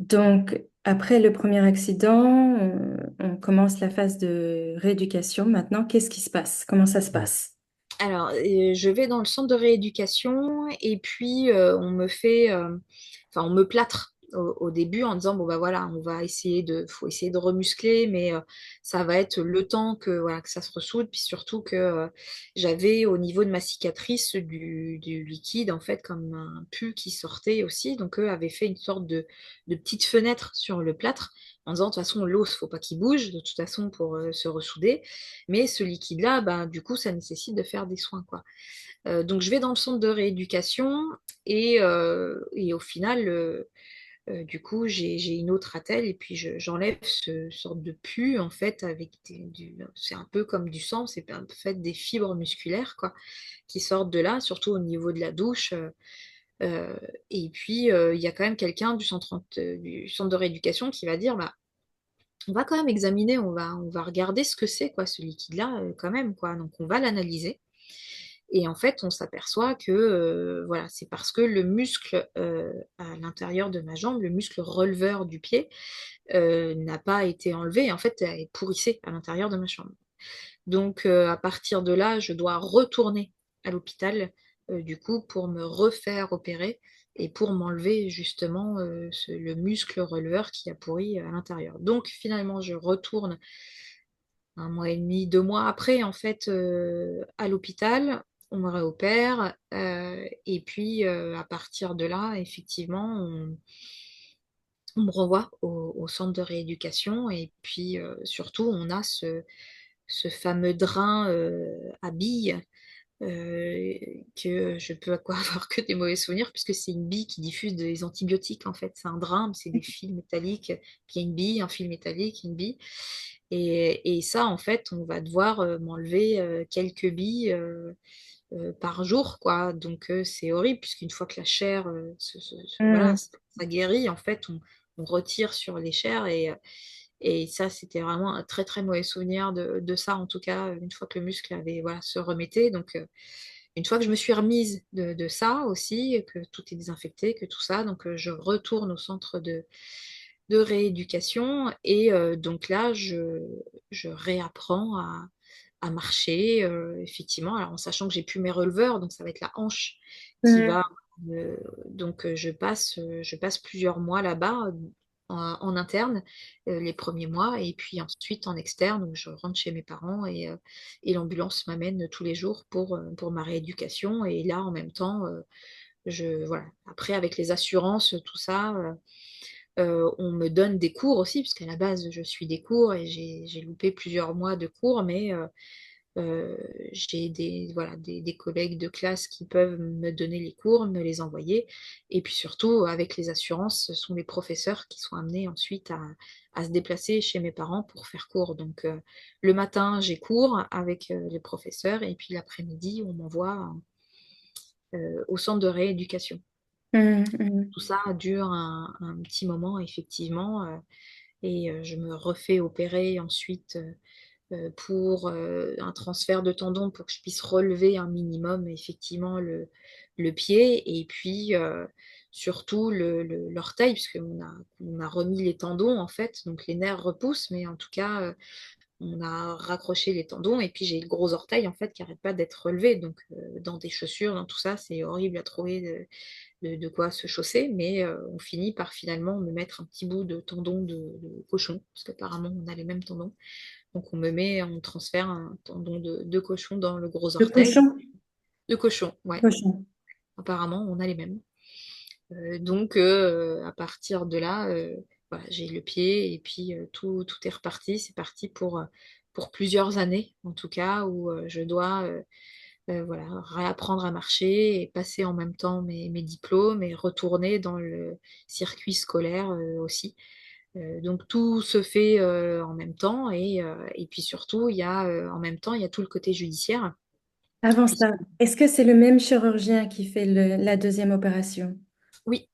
Donc, après le premier accident, on commence la phase de rééducation. Maintenant, qu'est-ce qui se passe? Comment ça se passe? Alors, je vais dans le centre de rééducation et puis on me plâtre au début en disant bon bah voilà, faut essayer de remuscler, mais ça va être le temps que voilà que ça se ressoude, puis surtout que j'avais au niveau de ma cicatrice du liquide en fait comme un pus qui sortait aussi, donc eux avaient fait une sorte de petite fenêtre sur le plâtre en disant de toute façon l'os faut pas qu'il bouge de toute façon pour se ressouder. Mais ce liquide-là, ben, du coup, ça nécessite de faire des soins, quoi. Donc, je vais dans le centre de rééducation et au final, du coup, j'ai une autre attelle et puis j'enlève ce sorte de pu, en fait, c'est un peu comme du sang, c'est en fait des fibres musculaires, quoi, qui sortent de là, surtout au niveau de la douche. Euh, et puis, il y a quand même quelqu'un du centre de rééducation qui va dire, bah, on va quand même examiner, on va regarder ce que c'est, quoi, ce liquide-là, quand même, quoi. Donc, on va l'analyser. Et en fait, on s'aperçoit que, voilà, c'est parce que le muscle à l'intérieur de ma jambe, le muscle releveur du pied, n'a pas été enlevé. En fait, elle pourrissait à l'intérieur de ma jambe. Donc, à partir de là, je dois retourner à l'hôpital, du coup, pour me refaire opérer et pour m'enlever justement le muscle releveur qui a pourri à l'intérieur. Donc, finalement, je retourne un mois et demi, 2 mois après, en fait, à l'hôpital. On me réopère. Et puis, à partir de là, effectivement, on me renvoie au centre de rééducation. Et puis, surtout, on a ce fameux drain à billes que je peux quoi avoir que des mauvais souvenirs puisque c'est une bille qui diffuse des antibiotiques en fait. C'est un drain, c'est des fils métalliques, puis il y a une bille, un fil métallique, une bille. Et ça, en fait, on va devoir m'enlever quelques billes par jour, quoi. Donc c'est horrible puisqu'une fois que la chair, voilà, Hmm. ça guérit, en fait, on retire sur les chairs et ça, c'était vraiment un très très mauvais souvenir de ça, en tout cas, une fois que le muscle avait, voilà, se remettait. Donc, une fois que je me suis remise de ça aussi, que tout est désinfecté, que tout ça, donc je retourne au centre de rééducation et donc là, je réapprends à marcher, effectivement, alors en sachant que j'ai plus mes releveurs, donc ça va être la hanche qui Hmm. va. euh, donc je passe plusieurs mois là-bas en interne, les premiers mois, et puis ensuite en externe, où je rentre chez mes parents et l'ambulance m'amène tous les jours pour ma rééducation. Et là, en même temps, voilà. Après, avec les assurances, tout ça. On me donne des cours aussi, puisqu'à la base, je suis des cours et j'ai loupé plusieurs mois de cours, mais euh, j'ai voilà, des collègues de classe qui peuvent me donner les cours, me les envoyer. Et puis surtout, avec les assurances, ce sont les professeurs qui sont amenés ensuite à se déplacer chez mes parents pour faire cours. Donc le matin, j'ai cours avec les professeurs et puis l'après-midi, on m'envoie au centre de rééducation. Hmm. Hmm. Tout ça dure un petit moment, effectivement, et je me refais opérer ensuite pour un transfert de tendon pour que je puisse relever un minimum, effectivement, le pied, et puis surtout l'orteil, puisqu'on a remis les tendons, en fait, donc les nerfs repoussent, mais en tout cas, on a raccroché les tendons, et puis j'ai le gros orteil, en fait, qui n'arrête pas d'être relevé, donc dans des chaussures, dans tout ça, c'est horrible à trouver de quoi se chausser, mais on finit par finalement me mettre un petit bout de tendon de cochon, parce qu'apparemment on a les mêmes tendons. Donc on transfère un tendon de cochon dans le gros Le orteil. cochon. De cochon, ouais, Cochon. apparemment on a les mêmes. Donc à partir de là, voilà, j'ai le pied et puis tout est reparti. C'est parti pour plusieurs années, en tout cas, où je dois voilà, réapprendre à marcher et passer en même temps mes diplômes et retourner dans le circuit scolaire aussi. Donc tout se fait en même temps et puis surtout, en même temps, il y a tout le côté judiciaire. Avant Puisque, ça, est-ce que c'est le même chirurgien qui fait la deuxième opération? oui,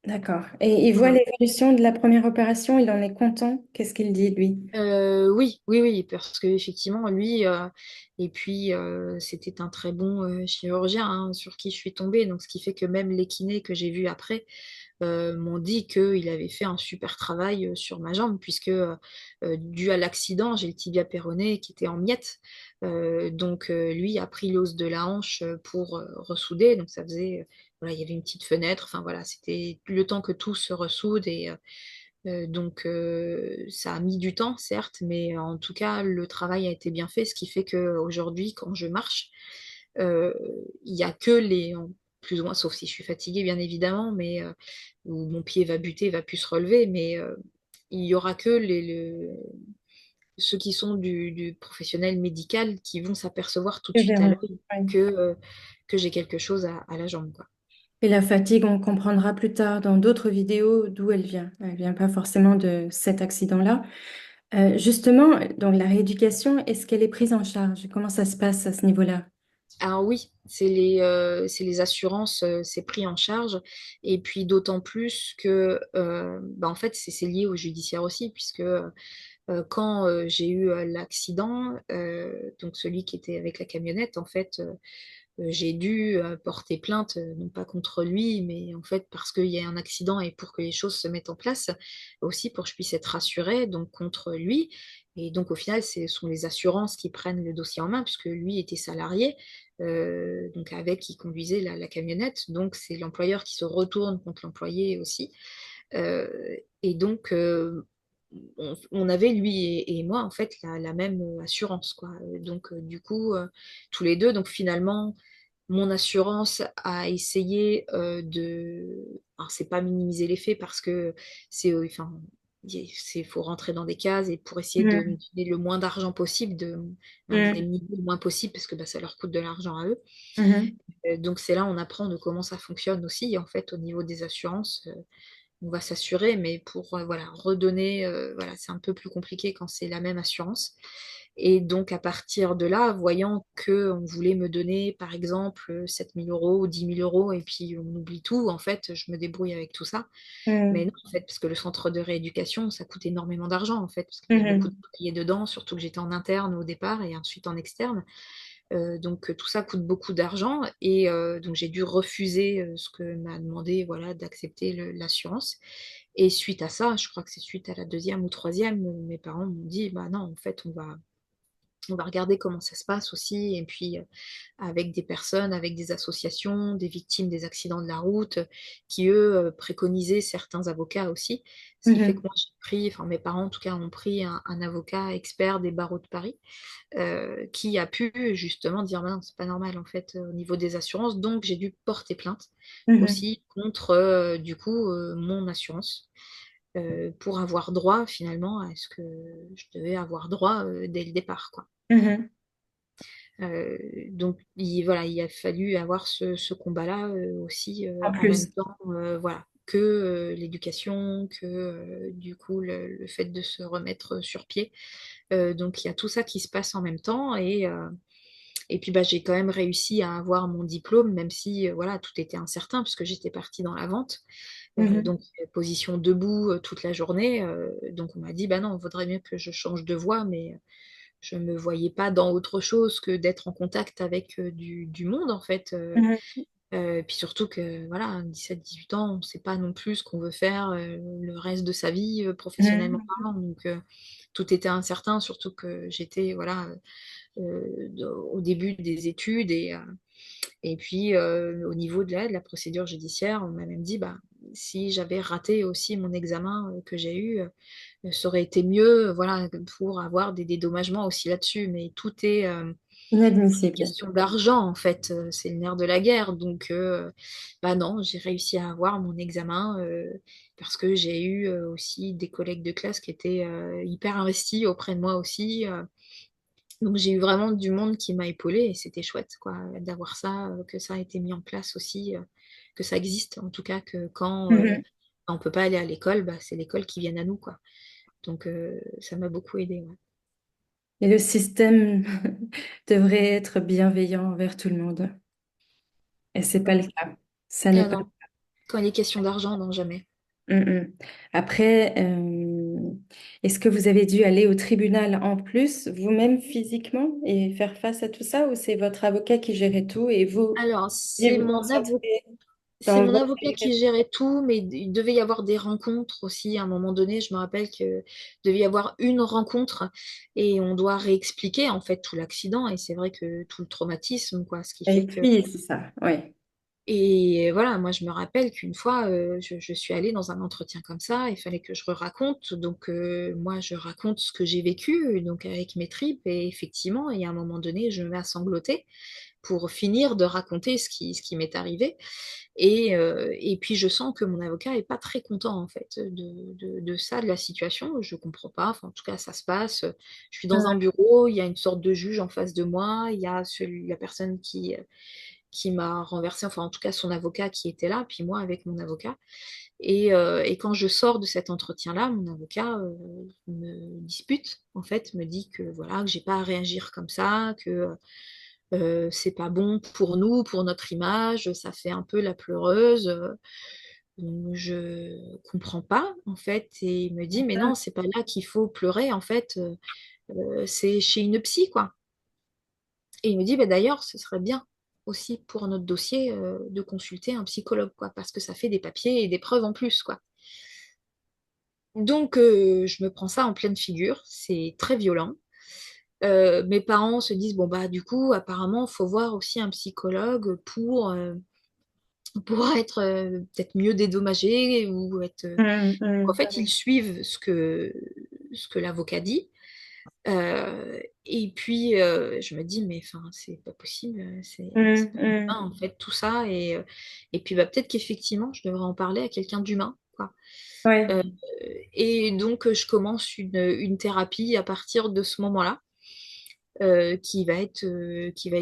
D'accord. Et il voit ouais. l'évolution de la première opération, il en est content. Qu'est-ce qu'il dit, lui? Oui, oui, oui, parce que effectivement, lui, et puis c'était un très bon chirurgien hein, sur qui je suis tombée, donc ce qui fait que même les kinés que j'ai vus après m'ont dit qu'il avait fait un super travail sur ma jambe, puisque dû à l'accident, j'ai le tibia péroné qui était en miettes. Donc lui a pris l'os de la hanche pour ressouder. Donc ça faisait, voilà, il y avait une petite fenêtre. Enfin voilà, c'était le temps que tout se ressoude donc ça a mis du temps, certes, mais en tout cas, le travail a été bien fait, ce qui fait qu'aujourd'hui, quand je marche, euh, il n'y a que plus ou moins, sauf si je suis fatiguée, bien évidemment, mais où mon pied va buter, va plus se relever, mais il y aura que ceux qui sont du professionnel médical qui vont s'apercevoir tout de Je suite à verrai. l'œil Oui. que j'ai quelque chose à la jambe, quoi. Et la fatigue, on comprendra plus tard dans d'autres vidéos d'où elle vient. Elle vient pas forcément de cet accident-là. Justement, donc la rééducation, est-ce qu'elle est prise en charge? Comment ça se passe à ce niveau-là? Alors oui, c'est les assurances, c'est pris en charge. Et puis d'autant plus que, bah, en fait, c'est lié au judiciaire aussi, puisque quand j'ai eu l'accident, donc celui qui était avec la camionnette, en fait, j'ai dû porter plainte, non pas contre lui, mais en fait parce qu'il y a un accident et pour que les choses se mettent en place, aussi pour que je puisse être rassurée, donc contre lui. Et donc au final, ce sont les assurances qui prennent le dossier en main, puisque lui était salarié, donc avec qui conduisait la camionnette. Donc c'est l'employeur qui se retourne contre l'employé aussi. Euh, et donc on avait lui et moi en fait la même assurance, quoi. Donc du coup tous les deux, donc finalement mon assurance a essayé alors c'est pas minimiser les faits parce que enfin, faut rentrer dans des cases et pour essayer de me Mhm. donner le moins d'argent possible, de Mhm. m'indemniser le moins possible parce que bah, ça leur coûte de l'argent à eux. Mhm. Donc c'est là on apprend de comment ça fonctionne aussi en fait au niveau des assurances. On va s'assurer, mais pour voilà, redonner, voilà, c'est un peu plus compliqué quand c'est la même assurance. Et donc à partir de là, voyant qu'on voulait me donner par exemple 7 000 euros ou 10 000 euros et puis on oublie tout, en fait, je me débrouille avec tout ça. Mais Mhm. non, en fait, parce que le centre de rééducation, ça coûte énormément d'argent, en fait, parce qu'il y a beaucoup de Mhm. payés dedans, surtout que j'étais en interne au départ et ensuite en externe. Donc tout ça coûte beaucoup d'argent et donc j'ai dû refuser ce que m'a demandé voilà, d'accepter l'assurance. Et suite à ça, je crois que c'est suite à la deuxième ou troisième, mes parents m'ont dit, bah non, en fait, on va regarder comment ça se passe aussi, et puis avec des personnes, avec des associations, des victimes des accidents de la route, qui eux préconisaient certains avocats aussi. Ce qui fait que Mhm. moi j'ai pris, enfin mes parents en tout cas ont pris un avocat expert des barreaux de Paris qui a pu justement dire bah non, c'est pas normal en fait au niveau des assurances. Donc j'ai dû porter plainte Mhm. aussi contre du coup mon assurance pour avoir droit finalement à ce que je devais avoir droit dès le départ, quoi. Mhm. Donc voilà, il a fallu avoir ce combat-là aussi En en même plus. temps, voilà, que l'éducation, que du coup le fait de se remettre sur pied. Donc il y a tout ça qui se passe en même temps et puis bah, j'ai quand même réussi à avoir mon diplôme, même si voilà, tout était incertain puisque j'étais partie dans la vente. Mhm. Donc position debout toute la journée. Donc on m'a dit, bah non, il vaudrait mieux que je change de voie, mais je ne me voyais pas dans autre chose que d'être en contact avec du monde en fait. Mhm. Puis surtout que voilà, 17-18 ans, on ne sait pas non plus ce qu'on veut faire le reste de sa vie professionnellement Mhm. parlant. Donc tout était incertain, surtout que j'étais voilà au début des études et puis au niveau de la procédure judiciaire, on m'a même dit bah si j'avais raté aussi mon examen que j'ai eu, ça aurait été mieux, voilà, pour avoir des dédommagements aussi là-dessus. Mais tout est Inadmissible. question d'argent, en fait. C'est le nerf de la guerre. Donc, bah non, j'ai réussi à avoir mon examen parce que j'ai eu aussi des collègues de classe qui étaient hyper investis auprès de moi aussi. Donc, j'ai eu vraiment du monde qui m'a épaulée et c'était chouette, quoi, d'avoir ça, que ça a été mis en place aussi, que ça existe. En tout cas, que quand Mhm. on peut pas aller à l'école, bah, c'est l'école qui vient à nous, quoi. Donc, ça m'a beaucoup aidée, ouais. Et le système devrait être bienveillant envers tout le monde. Et c'est pas le Non. cas. Ça n'est Ah pas. non, quand il est question d'argent, non, jamais. Mhm. Après, est-ce que vous avez dû aller au tribunal en plus, vous-même physiquement, et faire face à tout ça, ou c'est votre avocat qui gérait tout et vous Alors, deviez c'est vous mon avocat. concentrer? C'est Donc, mon votre avocat qui éducation. gérait tout, mais il devait y avoir des rencontres aussi. À un moment donné, je me rappelle que devait y avoir une rencontre et on doit réexpliquer en fait tout l'accident et c'est vrai que tout le traumatisme, quoi, ce qui Et fait que puis, c'est ça, oui. et voilà, moi je me rappelle qu'une fois, je suis allée dans un entretien comme ça, il fallait que je raconte. Donc moi je raconte ce que j'ai vécu, donc avec mes tripes, et effectivement, il y a un moment donné, je me mets à sangloter pour finir de raconter ce qui m'est arrivé. Et puis je sens que mon avocat est pas très content en fait de ça, de la situation. Je comprends pas. Enfin, en tout cas, ça se passe. Je suis dans un Ouais. bureau, il y a une sorte de juge en face de moi, il y a la personne qui m'a renversé, enfin en tout cas son avocat qui était là, puis moi avec mon avocat. Et quand je sors de cet entretien-là, mon avocat me dispute, en fait, me dit que voilà, que j'ai pas à réagir comme ça, que c'est pas bon pour nous, pour notre image, ça fait un peu la pleureuse. Je comprends pas, en fait, et il me dit, mais non, c'est pas là qu'il faut pleurer, en fait, c'est chez une psy, quoi. Et il me dit, bah, d'ailleurs, ce serait bien aussi pour notre dossier de consulter un psychologue, quoi, parce que ça fait des papiers et des preuves en plus, quoi. Donc, je me prends ça en pleine figure, c'est très violent. Mes parents se disent, bon, bah, du coup, apparemment, il faut voir aussi un psychologue pour être peut-être mieux dédommagé ou être. En fait, ils Oui. suivent ce que l'avocat dit. Et puis, je me dis, mais enfin, c'est pas possible, c'est pas humain, en fait, tout ça. Et puis, bah, peut-être qu'effectivement, je devrais en parler à quelqu'un d'humain, quoi. Ouais. Euh, et donc, je commence une thérapie à partir de ce moment-là, qui va être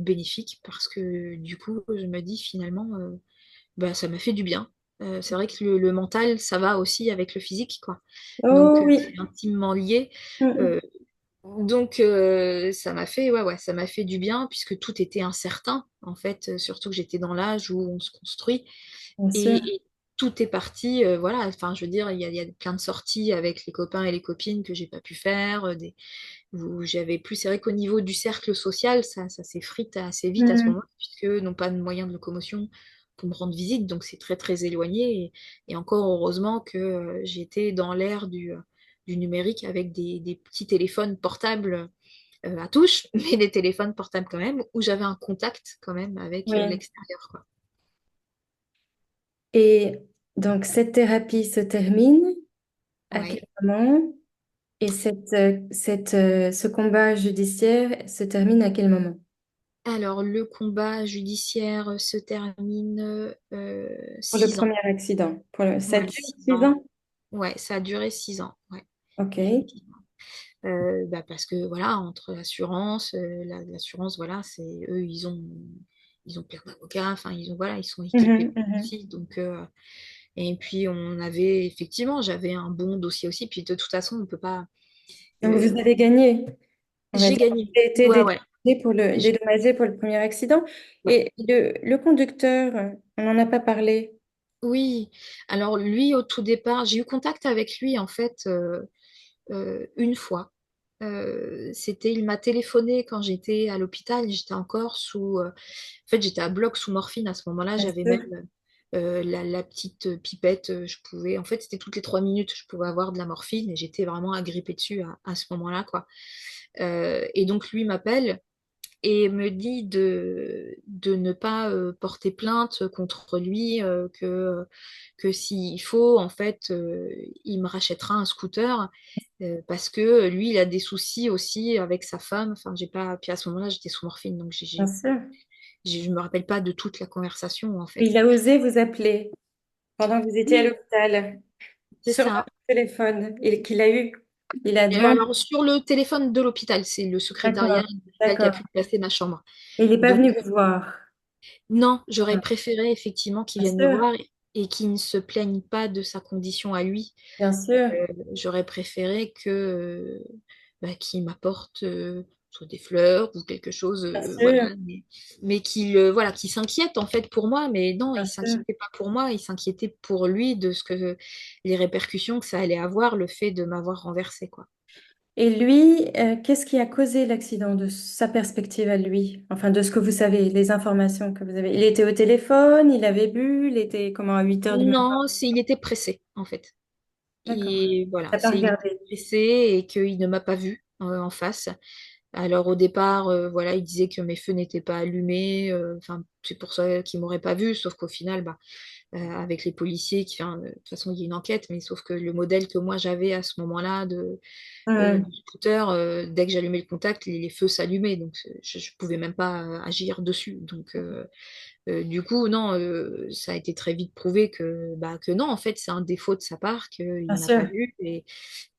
bénéfique parce que du coup, je me dis finalement, bah, ça m'a fait du bien. C'est vrai que le mental, ça va aussi avec le physique, quoi. Donc, Oh oui. c'est intimement lié. Mm, Euh, donc, ça m'a fait, ouais, ça m'a fait du bien puisque tout était incertain, en fait, surtout que j'étais dans l'âge où on se construit. bien sûr. Et tout est parti, voilà, enfin, je veux dire, il y a plein de sorties avec les copains et les copines que j'ai pas pu faire, où j'avais plus, c'est vrai qu'au niveau du cercle social, ça s'effrite assez vite à ce Mm. moment-là, puisque n'ont pas de moyens de locomotion pour me rendre visite, donc c'est très très éloigné. Et encore heureusement que j'étais dans l'ère du numérique avec des petits téléphones portables à touche, mais des téléphones portables quand même, où j'avais un contact quand même avec Oui. l'extérieur, quoi. Et donc, cette thérapie se termine à quel Ouais. moment? Et ce combat judiciaire se termine à quel moment? Alors, le combat judiciaire se termine Pour le 6 ans. premier accident. Ça Ouais, dure six 6 ans. ans? Ouais, ça a duré 6 ans. Ouais, Ok. effectivement. Bah, parce que voilà, entre l'assurance, l'assurance, voilà, c'est eux, ils ont plein d'avocats, enfin, ils ont, voilà, ils sont équipés Mhm, mhm. aussi. Donc, et puis, on avait, effectivement, j'avais un bon dossier aussi. Puis, de toute façon, on peut pas. Donc, euh, vous avez gagné, on va j'ai dire. gagné. Vous avez été Ouais, ouais. dédommagé pour le premier accident. Ouais. Et le conducteur, on n'en a pas parlé. Oui, alors lui, au tout départ, j'ai eu contact avec lui en fait une fois. Il m'a téléphoné quand j'étais à l'hôpital, j'étais encore en fait, j'étais à bloc sous morphine à ce moment-là, Bien j'avais même sûr. la petite pipette, je pouvais, en fait, c'était toutes les 3 minutes, je pouvais avoir de la morphine et j'étais vraiment agrippée dessus à ce moment-là, quoi. Et donc lui m'appelle et me dit de ne pas porter plainte contre lui, que s'il faut, en fait, il me rachètera un scooter, parce que lui, il a des soucis aussi avec sa femme. Enfin, j'ai pas. Puis à ce moment-là, j'étais sous morphine, donc Bien sûr. je me rappelle pas de toute la conversation, en fait. Il a osé vous appeler pendant que vous étiez à Oui, l'hôpital c'est sur ça. votre téléphone et qu'il a eu. Il a Et demandé. alors, sur le téléphone de l'hôpital, c'est le secrétariat D'accord, de l'hôpital qui a d'accord. pu placer ma chambre. Et il n'est pas Donc, venu vous voir. non, j'aurais préféré effectivement qu'il Bien vienne me sûr, voir et qu'il ne se plaigne pas de sa condition à lui. bien sûr, J'aurais préféré que bah, qu'il m'apporte soit des fleurs ou quelque chose, bien voilà, sûr, mais qu'il voilà, qu'il s'inquiète en fait pour moi. Mais non, il bien sûr. s'inquiétait pas pour moi, il s'inquiétait pour lui de ce que les répercussions que ça allait avoir, le fait de m'avoir renversé, quoi. Et lui, qu'est-ce qui a causé l'accident de sa perspective à lui? Enfin, de ce que vous savez, les informations que vous avez. Il était au téléphone, il avait bu, il était comment à 8 heures du matin? Non, il était pressé, en fait. D'accord. Et voilà, T'as pas il était regardé. pressé et qu'il ne m'a pas vue en face. Alors au départ, voilà, il disait que mes feux n'étaient pas allumés, enfin c'est pour ça qu'il m'aurait pas vu, sauf qu'au final, bah, avec les policiers, enfin, de toute façon il y a une enquête, mais sauf que le modèle que moi j'avais à ce moment-là de Hum, scooter, dès que j'allumais le contact, les feux s'allumaient, donc je pouvais même pas agir dessus. Donc du coup, non, ça a été très vite prouvé que non, en fait, c'est un défaut de sa part, qu'il bien ne m'a pas sûr. vu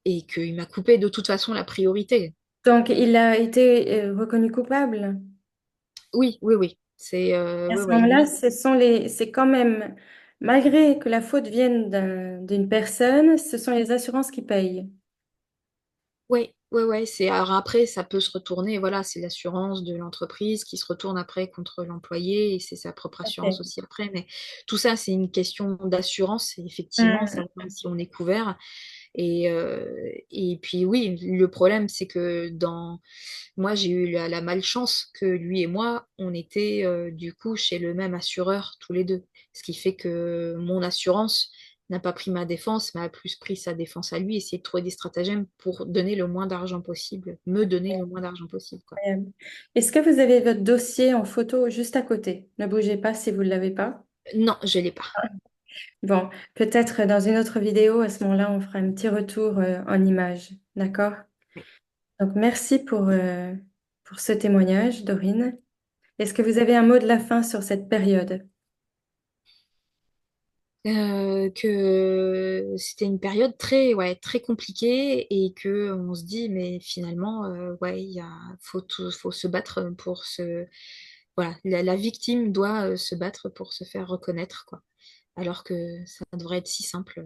et qu'il m'a coupé de toute façon la priorité. Donc, il a été reconnu coupable. Oui, oui, oui. Et à Ouais, ce ouais, moment-là, lui. c'est quand même, malgré que la faute vienne d'une personne, ce sont les assurances qui payent. Oui, ouais, ouais. Alors après, ça peut se retourner. Voilà, c'est l'assurance de l'entreprise qui se retourne après contre l'employé et c'est sa propre assurance Ok. aussi après. Mais tout ça, c'est une question d'assurance, et effectivement, Hum, savoir si on est couvert. Et puis oui, le problème, c'est que moi, j'ai eu la malchance que lui et moi, on était du coup chez le même assureur tous les deux. Ce qui fait que mon assurance n'a pas pris ma défense, mais a plus pris sa défense à lui, essayer de trouver des stratagèmes pour donner le moins d'argent possible, me donner le moins d'argent possible, quoi. incroyable. Est-ce que vous avez votre dossier en photo juste à côté? Ne bougez pas si vous ne l'avez pas. Non, je l'ai pas. Bon, peut-être dans une autre vidéo, à ce moment-là, on fera un petit retour en images. D'accord? Donc, merci pour ce témoignage, Dorine. Est-ce que vous avez un mot de la fin sur cette période? Que c'était une période très, ouais, très compliquée et que on se dit, mais finalement, ouais, faut se battre pour voilà, la victime doit se battre pour se faire reconnaître, quoi. Alors que ça devrait être si simple.